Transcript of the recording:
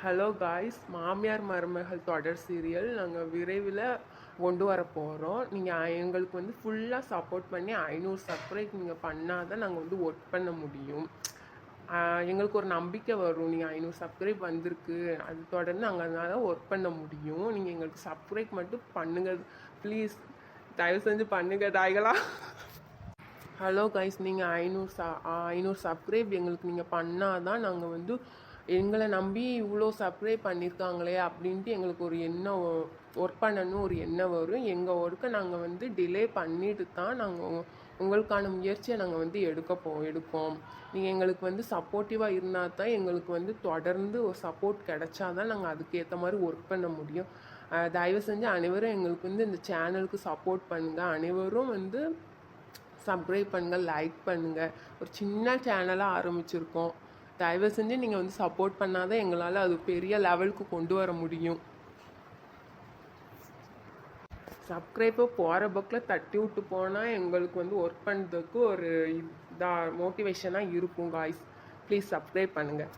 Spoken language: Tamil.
ஹலோ காய்ஸ், மாமியார் மருமகள் தொடர் சீரியல் நாங்கள் விரைவில் கொண்டு வர போகிறோம். நீங்கள் எங்களுக்கு வந்து ஃபுல்லாக சப்போர்ட் பண்ணி 500 சப்ஸ்கிரைப் நீங்கள் பண்ணால் தான் நாங்கள் வந்து ஒர்க் பண்ண முடியும். எங்களுக்கு ஒரு நம்பிக்கை வரும், நீங்கள் 500 சப்ஸ்கிரைப் வந்திருக்கு, அது தொடர்ந்து நாங்கள் அதனால ஒர்க் பண்ண முடியும். நீங்கள் எங்களுக்கு சப்ஸ்கிரைப் மட்டும் பண்ணுங்கள் ப்ளீஸ், தயவு செஞ்சு பண்ணுங்கள் தாய்களா. ஹலோ கைஸ், நீங்கள் 500 சப்ஸ்கிரைப் எங்களுக்கு நீங்கள் பண்ணால் தான் நாங்கள் வந்து எங்களை நம்பி இவ்வளோ சப்ஸ்கிரைப் பண்ணியிருக்காங்களே அப்படின்ட்டு எங்களுக்கு ஒரு எண்ணம், ஒர்க் பண்ணணும் ஒரு எண்ணம் வரும். எங்கள் ஒர்க்கை நாங்கள் வந்து டிலே பண்ணிட்டு தான் நாங்கள் உங்களுக்கான முயற்சியை நாங்கள் வந்து எடுப்போம். நீங்கள் எங்களுக்கு வந்து சப்போர்ட்டிவாக இருந்தால் தான் எங்களுக்கு வந்து தொடர்ந்து ஒரு சப்போர்ட் கிடைச்சா தான் நாங்கள் அதுக்கேற்ற மாதிரி ஒர்க் பண்ண முடியும். தயவு செஞ்சு அனைவரும் எங்களுக்கு வந்து இந்த சேனலுக்கு சப்போர்ட் பண்ணுங்கள். அனைவரும் வந்து சப்ஸ்கிரைப் பண்ணுங்கள், லைக் பண்ணுங்கள். ஒரு சின்ன சேனலாக ஆரம்பிச்சிருக்கோம். தயவு செஞ்சு நீங்கள் வந்து சப்போர்ட் பண்ணாதான் எங்களால் அது பெரிய லெவலுக்கு கொண்டு வர முடியும். சப்ஸ்கிரைப்பை போகிற பக்கில் தட்டி விட்டு போனால் எங்களுக்கு வந்து ஒர்க் பண்ணுறதுக்கு ஒரு இதாக மோட்டிவேஷனாக இருக்கும் காய்ஸ். ப்ளீஸ் சப்ஸ்கிரைப் பண்ணுங்கள்.